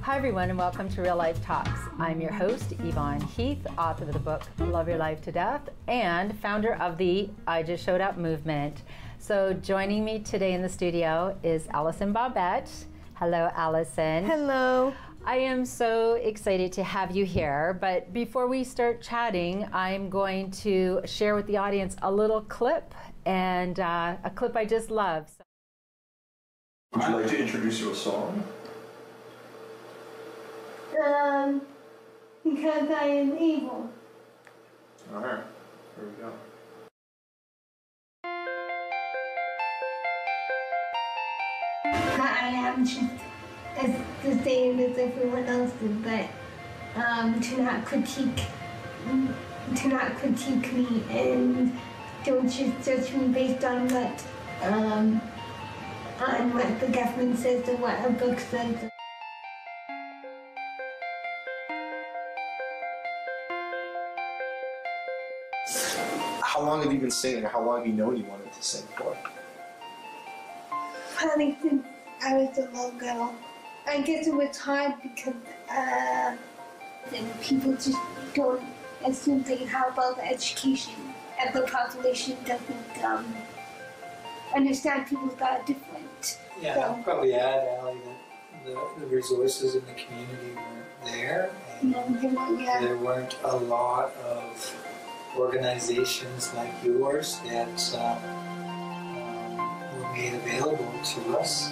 Hi everyone, and welcome to Real Life Talks. I'm your host, Yvonne Heath, author of the book Love Your Life to Death and founder of the I Just Showed Up movement. So joining me today in the studio is Allison Bobbette. Hello, Allison. Hello. I am so excited to have you here, but before we start chatting, I'm going to share with the audience a little clip, and a clip I just love. Would you like to introduce your song? Because I am able. Alright, here we go. I am just as the same as everyone else is, but do not critique me and don't just judge me based on what the government says or what a book says. How long have you been singing? How long have you known you wanted to sing for? Probably since I was a little girl. I guess it was hard because people just don't assume they have all the education, and the population doesn't understand people that are different. Yeah, So, I'll probably add, Allie, that the resources in the community weren't there. And there weren't a lot of organizations like yours that were made available to us.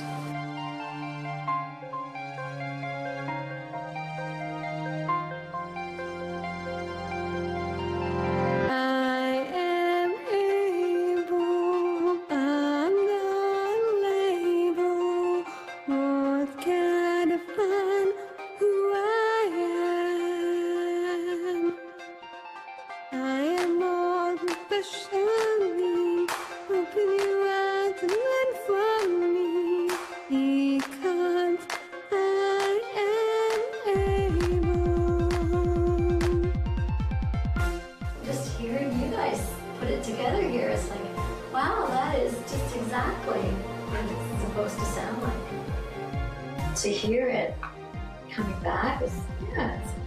Together here, it's like, wow, that is just exactly what it's supposed to sound like. To hear it coming back is,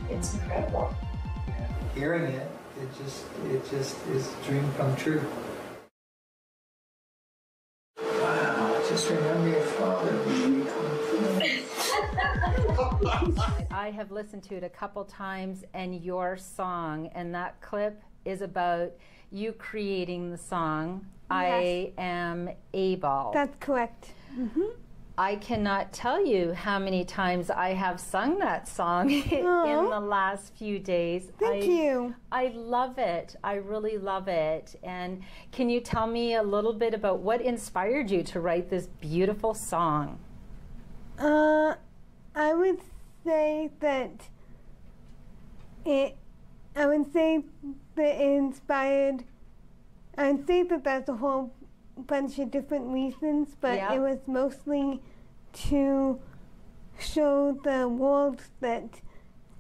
it's incredible. Yeah, hearing it just is a dream come true. Wow, just remember your father. I have listened to it a couple times, and your song, and that clip is about you creating the song, yes. I Am Able. That's correct. Mm-hmm. I cannot tell you how many times I have sung that song in the last few days. Thank you. I love it. I really love it. And can you tell me a little bit about what inspired you to write this beautiful song? I would say that it inspired. I would say that there's a whole bunch of different reasons, but it was mostly to show the world that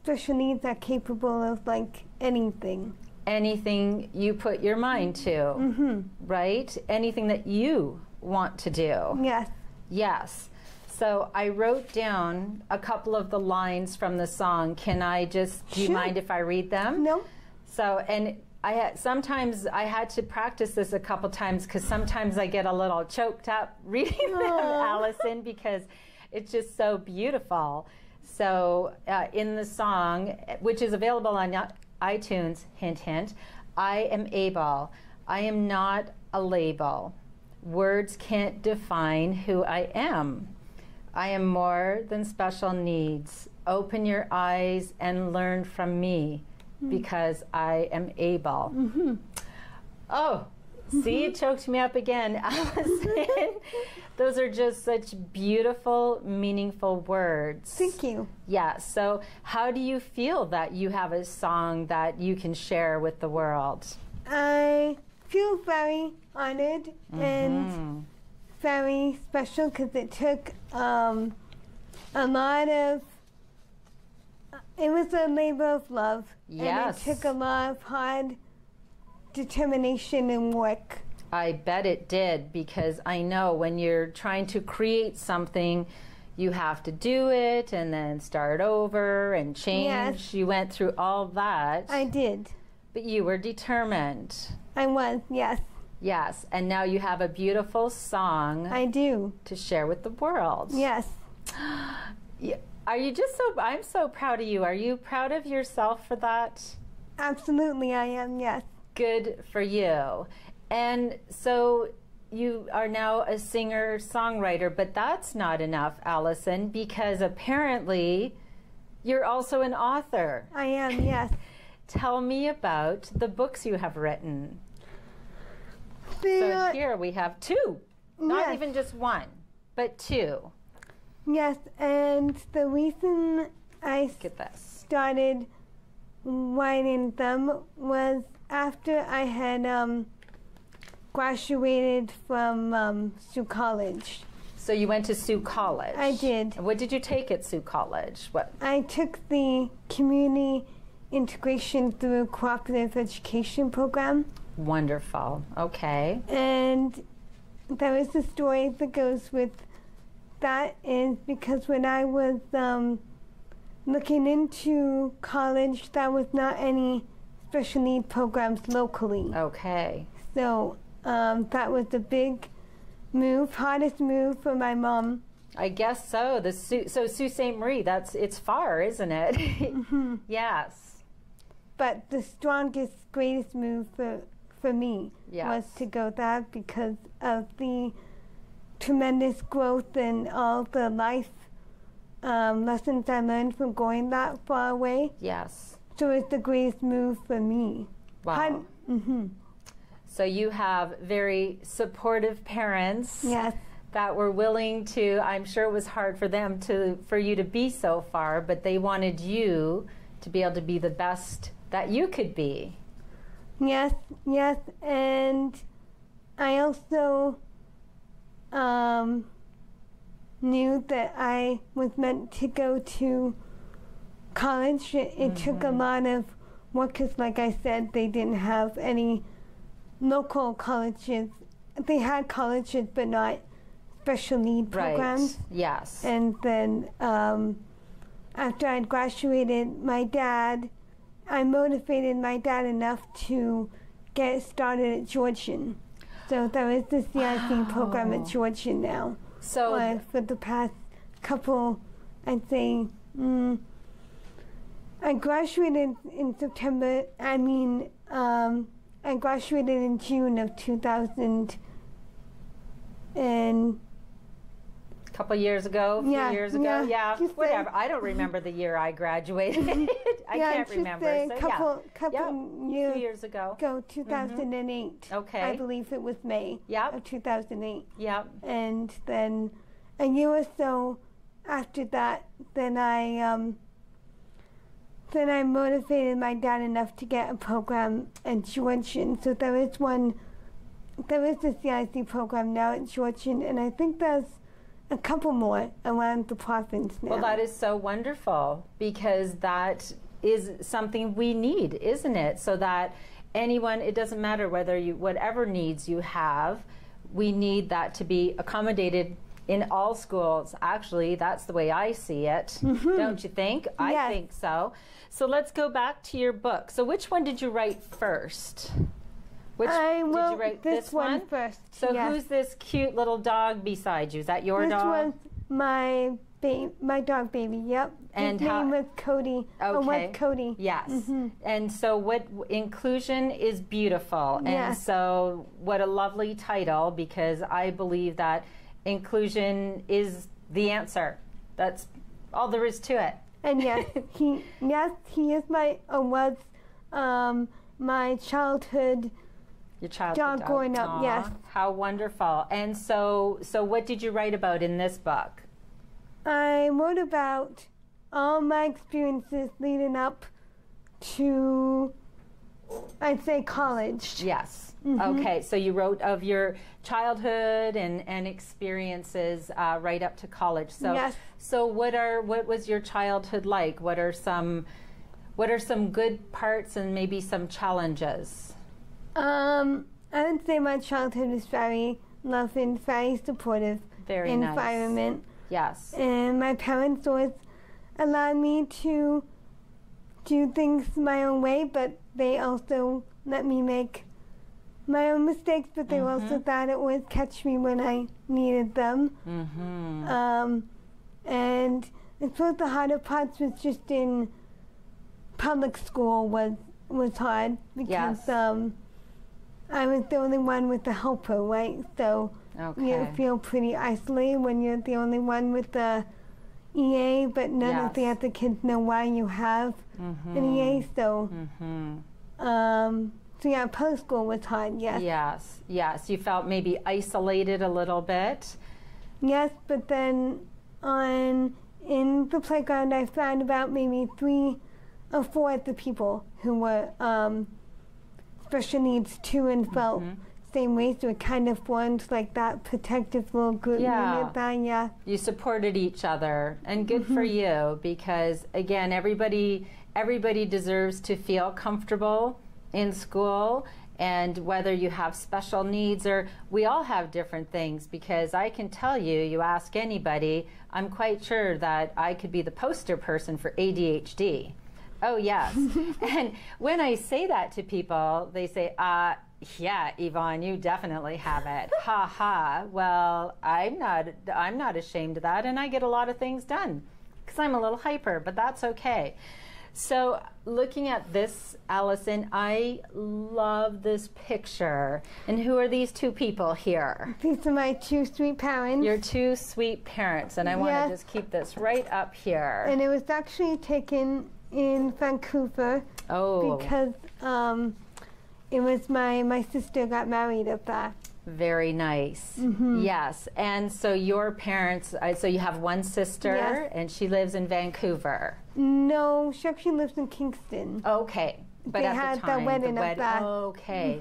special needs are capable of like anything. Anything you put your mind to, right? Anything that you want to do. Yes. Yes. So I wrote down a couple of the lines from the song. Can I just, do you mind if I read them? No. So, and sometimes I had to practice this a couple times because sometimes I get a little choked up reading them, Allison, because it's just so beautiful. So in the song, which is available on iTunes, hint, hint, I am able. I am not a label. Words can't define who I am. I am more than special needs. Open your eyes and learn from me because I am able. Oh, see, it choked me up again, Allison. Those are just such beautiful, meaningful words. Thank you. Yeah, so how do you feel that you have a song that you can share with the world? I feel very honored and very special because it took a lot of, it was a labor of love. Yes. And it took a lot of hard determination and work. I bet it did, because I know when you're trying to create something, you have to do it and then start over and change. Yes. You went through all that. I did. But you were determined. I was, yes. Yes, and now you have a beautiful song. I do. To share with the world. Yes. Are you just I'm so proud of you. Are you proud of yourself for that? Absolutely, I am, yes. Good for you. And so you are now a singer-songwriter, but that's not enough, Allison, because apparently you're also an author. I am, yes. Tell me about the books you have written. So here we have 2, not even just 1, but 2. Yes, and the reason I started writing them was after I had graduated from Sioux College. So you went to Sioux College? I did. What did you take at Sioux College? What? I took the Community Integration through Cooperative Education program. Wonderful. Okay. And there is a story that goes with that, is because when I was looking into college, there was not any special need programs locally. Okay. So that was a big move, hardest move for my mom. I guess so. So Sault Ste. Marie, it's far, isn't it? Mm-hmm. Yes. But the strongest, greatest move for me was to go there because of the tremendous growth and all the life lessons I learned from going that far away. Yes. So it's the greatest move for me. Wow. So you have very supportive parents. Yes. That were willing to, I'm sure it was hard for you to be so far, but they wanted you to be able to be the best that you could be. Yes, yes, and I also knew that I was meant to go to college. It took a lot of work because, like I said, they didn't have any local colleges. They had colleges, but not special need programs. Right. Yes. And then after I'd graduated, I motivated my dad enough to get started at Georgian. So there is the CIC program at Georgian now. So for the past couple, I'd say, I graduated in September. I graduated in June of 2000 and couple years ago, a few years ago, whatever. Say, I don't remember the year I graduated. I can't remember. So couple years ago. 2008. Okay. I believe it was May of 2008. Yep. And then a year or so after that, then I motivated my dad enough to get a program at Georgian. So there is a CIC program now at Georgian, and I think there's a couple more around the province now. Well, that is so wonderful, because that is something we need, isn't it? So that anyone, it doesn't matter whatever needs you have, we need that to be accommodated in all schools. Actually, that's the way I see it. Don't you think? Yes. I think so. So let's go back to your book. So which one did you write first? Did you write this one first? So who's this cute little dog beside you? Is that your dog? This was my dog baby. Yep. And his name was Cody. Okay. Was Cody. Yes. And so inclusion is beautiful. Yes. And so what a lovely title, because I believe that inclusion is the answer. That's all there is to it. And he is my childhood. Your childhood dog growing up. Aww, yes. How wonderful. And so what did you write about in this book? I wrote about all my experiences leading up to, I'd say, college. Yes. Okay, so you wrote of your childhood and experiences right up to college. So yes. So what was your childhood like? What are some good parts and maybe some challenges? I would say my childhood was very loving, very supportive very environment. Nice. Yes. And my parents always allowed me to do things my own way, but they also let me make my own mistakes, but they also thought it would catch me when I needed them. And I suppose the harder parts was just in public school was hard because I was the only one with the helper, right? So you feel pretty isolated when you're the only one with the EA, but none of the other kids know why you have an EA. So, so yeah, public school was hard. Yes. Yes. You felt maybe isolated a little bit. Yes, but then in the playground, I found about maybe 3 or 4 other people who were special needs too, and felt same way, so it kind of formed like that protective little group unit there. You supported each other, and good for you, because again, everybody deserves to feel comfortable in school, and whether you have special needs or we all have different things, because I can tell you, you ask anybody, I'm quite sure that I could be the poster person for ADHD. Oh yes. And when I say that to people, they say, yeah, Yvonne, you definitely have it. Ha ha. Well, I'm not ashamed of that, and I get a lot of things done because I'm a little hyper, but that's okay. So looking at this, Allison, I love this picture. And who are these 2 people here? These are my 2 sweet parents. Your 2 sweet parents, and I want to just keep this right up here. And it was actually taken in Vancouver because it was my sister got married up there. Very nice. Yes. And so your parents, so you have one sister, and she lives in Vancouver. No, she actually lives in Kingston. Okay. But they at had the time, the wedding up there. Okay.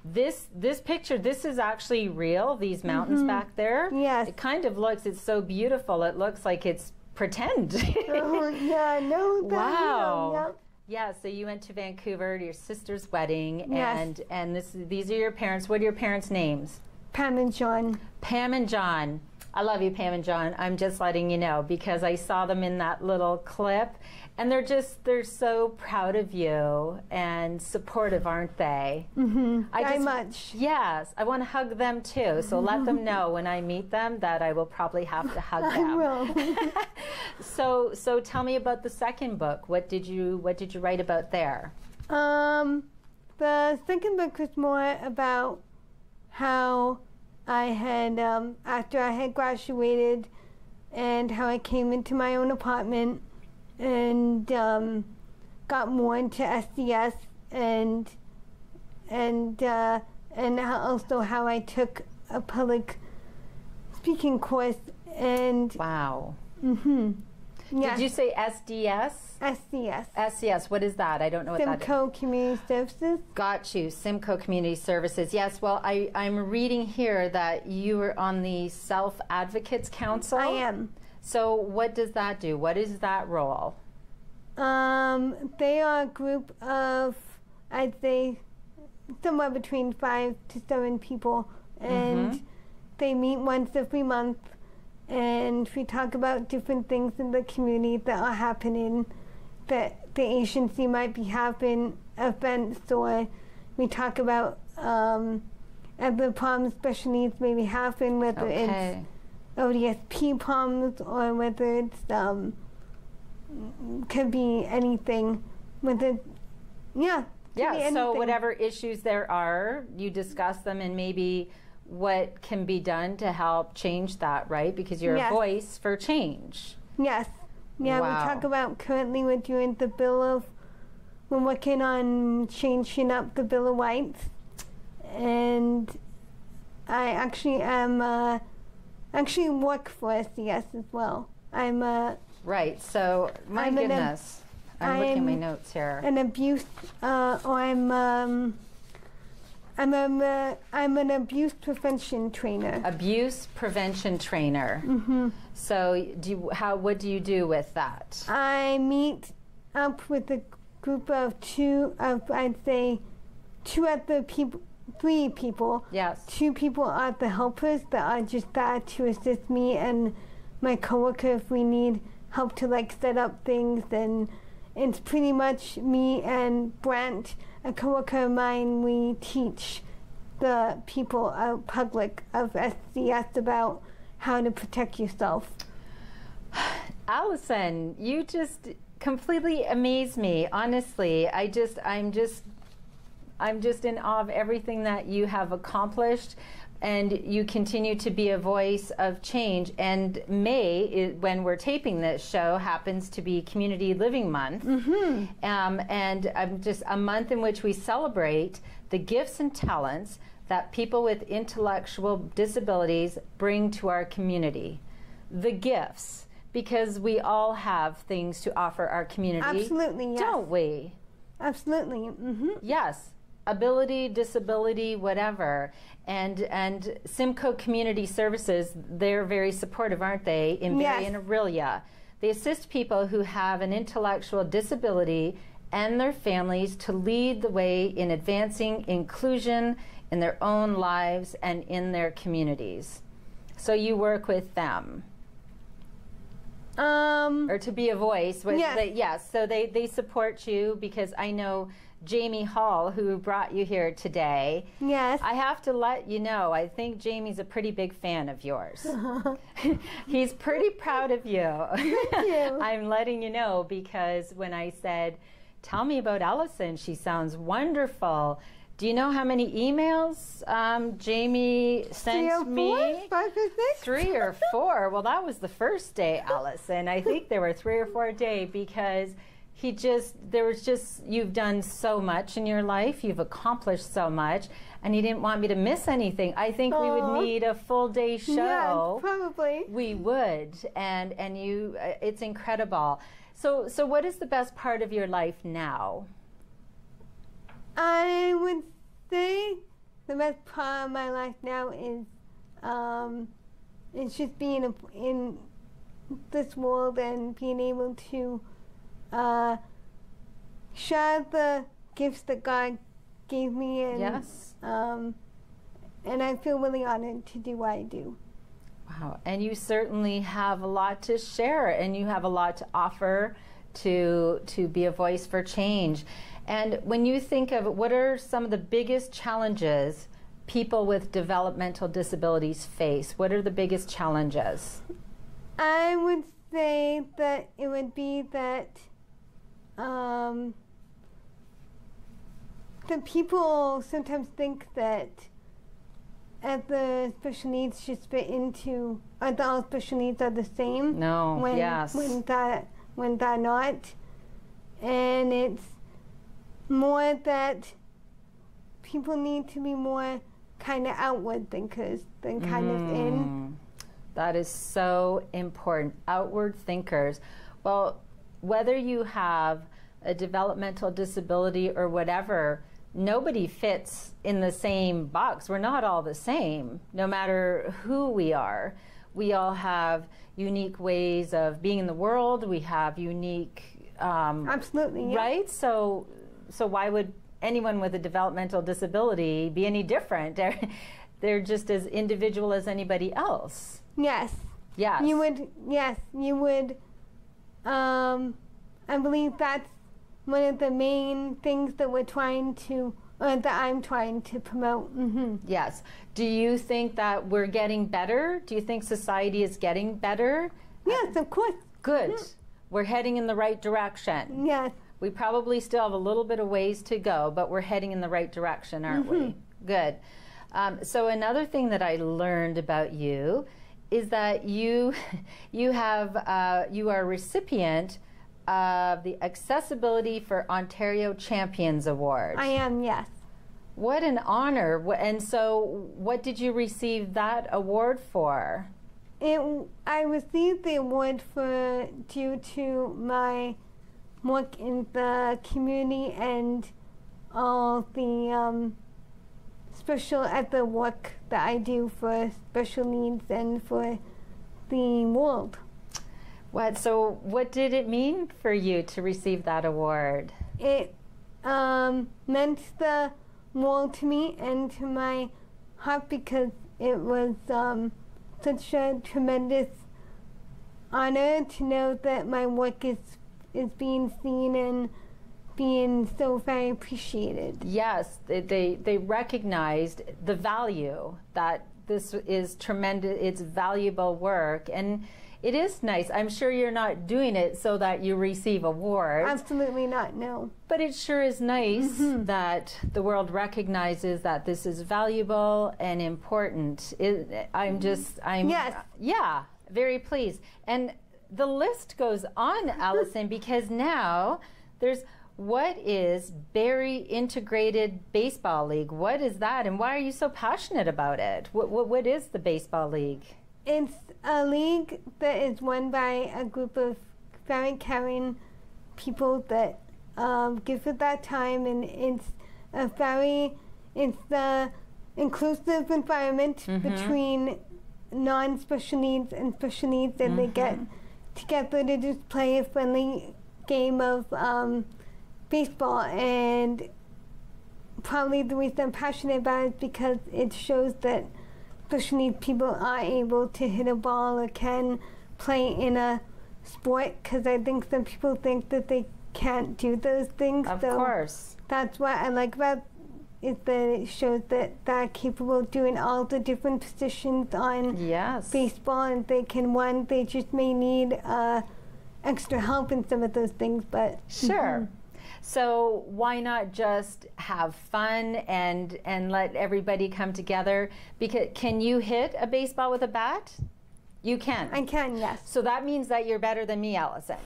This picture, this is actually real, these mountains back there. Yes. It kind of looks, it's so beautiful, it looks like it's pretend. Oh, yeah, no, that's wow. real, yep. Yeah, so you went to Vancouver to your sister's wedding, yes. and these are your parents. What are your parents' names? Pam and John. Pam and John. I love you, Pam and John. I'm just letting you know, because I saw them in that little clip, and they're so proud of you and supportive, aren't they? Very much. Yes, I want to hug them too, so let them know when I meet them that I will probably have to hug them. I will. So tell me about the second book. What did you write about there? The second book was more about how I had, after I had graduated, and how I came into my own apartment and got more into SDS, and also how I took a public speaking course. And wow. Yes. Did you say SDS? SDS. SDS, what is that? I don't know what that is. Simcoe Community Services. Got you, Simcoe Community Services. Yes, well, I'm reading here that you were on the Self Advocates Council. I am. So what does that do? What is that role? They are a group of, I'd say, somewhere between 5 to 7 people, and they meet once every month. And we talk about different things in the community that are happening, that the agency might be having events, or we talk about other problems special needs may be having, whether it's ODSP problems or whether it's could be anything. Whether so whatever issues there are, you discuss them, and maybe what can be done to help change that, right? Because you're a voice for change. Yes. Yeah, wow. We talk about, currently we're doing we're working on changing up the Bill of Rights. And I actually am, actually work for SDS as well. I'm right, so my goodness. I'm looking at my notes here. An abuse, I'm an abuse prevention trainer. Abuse prevention trainer. So what do you do with that? I meet up with a group of I'd say 2 other people, 3 people. Yes. 2 people are the helpers that are just there to assist me and my coworker if we need help to like set up things, and it's pretty much me and Brent, a coworker of mine. We teach the people out public of SCS about how to protect yourself. Allison, you just completely amaze me. Honestly, I'm just in awe of everything that you have accomplished, and you continue to be a voice of change. And May, when we're taping this show, happens to be Community Living Month, and just a month in which we celebrate the gifts and talents that people with intellectual disabilities bring to our community. The gifts, because we all have things to offer our community. Absolutely, yes. Don't we? Absolutely. Yes. Ability, disability, whatever. And Simcoe Community Services, they're very supportive, aren't they, in Barrie and Aurelia. They assist people who have an intellectual disability and their families to lead the way in advancing inclusion in their own lives and in their communities. So you work with them. Or to be a voice. With yes, so they support you, because I know Jamie Hall, who brought you here today. Yes. I have to let you know, I think Jamie's a pretty big fan of yours. He's pretty proud of you. Thank you. I'm letting you know, because when I said, tell me about Allison, she sounds wonderful. Do you know how many emails Jamie sent me? 3 or 4, 5 or 6? 3 or 4. Well, that was the first day, Allison. I think there were 3 or 4 a day, because you've done so much in your life, you've accomplished so much, and he didn't want me to miss anything. I think we would need a full day show. Yeah, probably. We would, and you, it's incredible. So what is the best part of your life now? I would say the best part of my life now is it's just being in this world and being able to share the gifts that God gave me, and and I feel really honored to do what I do. Wow, and you certainly have a lot to share, and you have a lot to offer to be a voice for change. And when you think of what are some of the biggest challenges people with developmental disabilities face, what are the biggest challenges? I would say that it would be that the people sometimes think that the special needs should fit into, that all special needs are the same. No, when they're not. And it's more that people need to be more kind of outward thinkers than kind of in. That is so important. Outward thinkers. Well, whether you have a developmental disability or whatever, nobody fits in the same box. We're not all the same, no matter who we are. We all have unique ways of being in the world. We have unique... Absolutely, yeah. Right? So why would anyone with a developmental disability be any different? They're just as individual as anybody else. Yes. Yes. You would, yes, you would. I believe that's one of the main things that we're trying to, that I'm trying to promote. Yes. Do you think that we're getting better? Do you think society is getting better? Yes, of course. Good. We're heading in the right direction. Yes. We probably still have a little bit of ways to go, but we're heading in the right direction, aren't we? Good. So another thing that I learned about you is that you are a recipient of the Accessibility for Ontario Champions Award. I am, yes. What an honor. And so what did you receive that award for? I received the award due to my work in the community and all the the work that I do for special needs and for the world. So what did it mean for you to receive that award? It meant the world to me and to my heart, because it was such a tremendous honor to know that my work is being seen and being so very appreciated. Yes, they recognized the value that this is tremendous, it's valuable work, and it is nice. I'm sure you're not doing it so that you receive awards. Absolutely not, no. But it sure is nice that the world recognizes that this is valuable and important. Yeah, very pleased. And the list goes on, Allison, because now there's, what is Barrie Integrated Baseball League? What is that, and why are you so passionate about it? What is the Baseball League? It's a league that is run by a group of very caring people that give it that time, and it's the inclusive environment between non-special needs and special needs, and they get together to just play a friendly game of baseball. And probably the reason I'm passionate about it is because it shows that special needs people are able to hit a ball or can play in a sport, because I think some people think that they can't do those things. Of course. That's what I like about it, that it shows that they're capable of doing all the different positions on baseball, and they can run. They just may need extra help in some of those things, but sure. So why not just have fun and let everybody come together? Because can you hit a baseball with a bat? You can. I can, yes. So that means that you're better than me, Allison.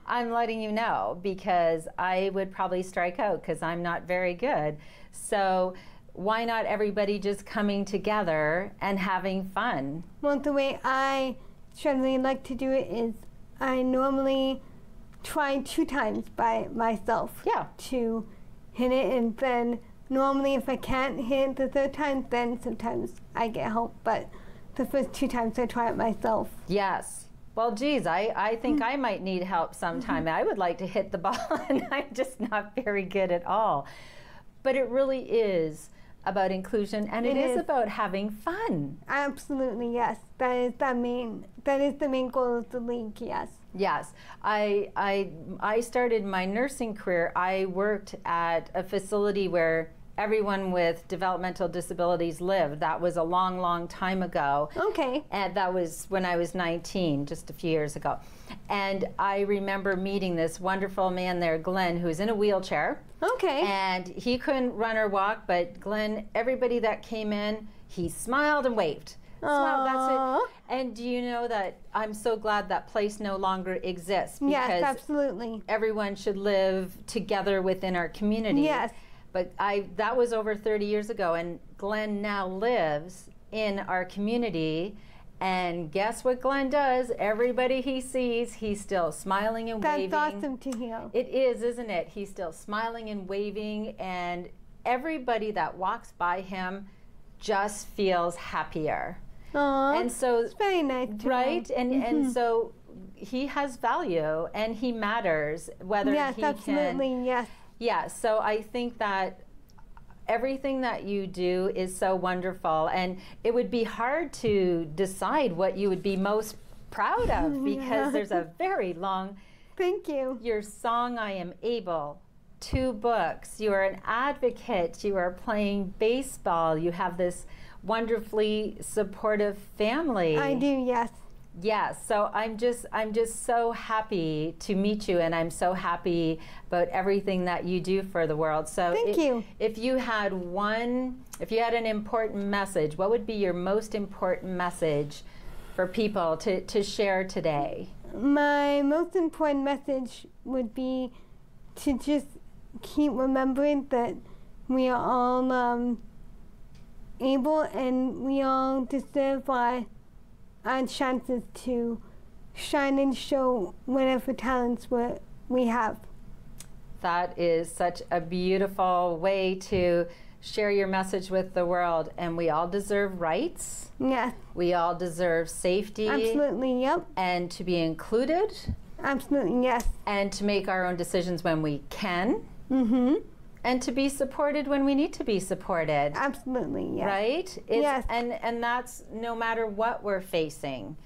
I'm letting you know, because I would probably strike out because I'm not very good. So why not everybody just coming together and having fun? Well, the way I generally like to do it is I normally try 2 times by myself to hit it, and then normally if I can't hit the 3rd time, then sometimes I get help, but the first 2 times I try it myself. Yes. Well, geez, I think I might need help sometime. I would like to hit the ball, and I'm just not very good at all. But it really is about inclusion, and it is about having fun. Absolutely, yes. That is the main goal of the league, yes. Yes. I started my nursing career. I worked at a facility where everyone with developmental disabilities lived. That was a long, long time ago. Okay. And that was when I was 19, just a few years ago. And I remember meeting this wonderful man there, Glenn, who's in a wheelchair. Okay. And he couldn't run or walk, but Glenn, everybody that came in, he smiled and waved. Smiled, that's it. And do you know that I'm so glad that place no longer exists? Because yes, absolutely. everyone should live together within our community. Yes. But that was over 30 years ago, and Glenn now lives in our community. And guess what Glenn does? Everybody he sees, he's still smiling and waving. That's awesome to hear. It is, isn't it? He's still smiling and waving, and everybody that walks by him just feels happier. Aww, and so it's very nice to right? know. And so he has value, and he matters, whether he can. Yes, absolutely, yes. Yeah, so I think that everything that you do is so wonderful, and it would be hard to decide what you would be most proud of, because there's a very long... Thank you. Your song, I Am Able, 2 books, you are an advocate, you are playing baseball, you have this wonderfully supportive family. I do, yes. Yes, so I'm just so happy to meet you, and I'm so happy about everything that you do for the world. So thank you. If you had an important message, what would be your most important message for people to share today? My most important message would be to just keep remembering that we are all able, and we all deserve our chances to shine and show whatever talents we have. That is such a beautiful way to share your message with the world. And we all deserve rights. Yes. We all deserve safety. Absolutely, yep. And to be included. Absolutely, yes. And to make our own decisions when we can. Mm-hmm. And to be supported when we need to be supported. Absolutely, yes. Right? Yes. And that's no matter what we're facing.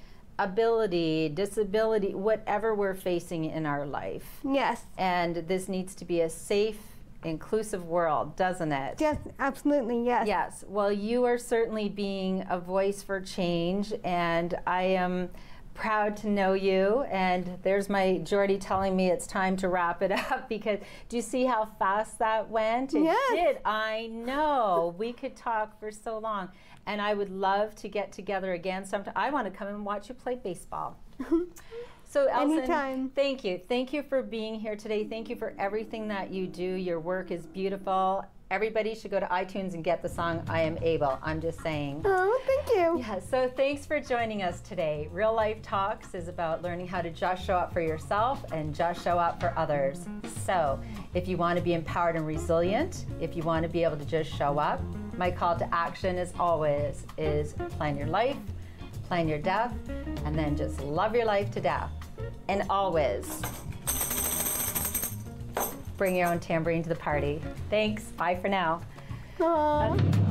ability, disability, whatever we're facing in our life. Yes. And this needs to be a safe, inclusive world, doesn't it? Yes, absolutely, yes. Yes. Well, you are certainly being a voice for change, and I am proud to know you. And there's my Jordy telling me it's time to wrap it up, because do you see how fast that went? It did. I know. We could talk for so long. And I would love to get together again sometime. I want to come and watch you play baseball. So Allison, anytime. Thank you. Thank you for being here today. Thank you for everything that you do. Your work is beautiful. Everybody should go to iTunes and get the song I Am Able. I'm just saying. Oh, thank you. Yeah, so thanks for joining us today. Real Life Talks is about learning how to just show up for yourself and just show up for others. So if you want to be empowered and resilient, if you want to be able to just show up, my call to action, as always, is plan your life, plan your death, and then just love your life to death. And always bring your own tambourine to the party. Thanks. Bye for now. Aww.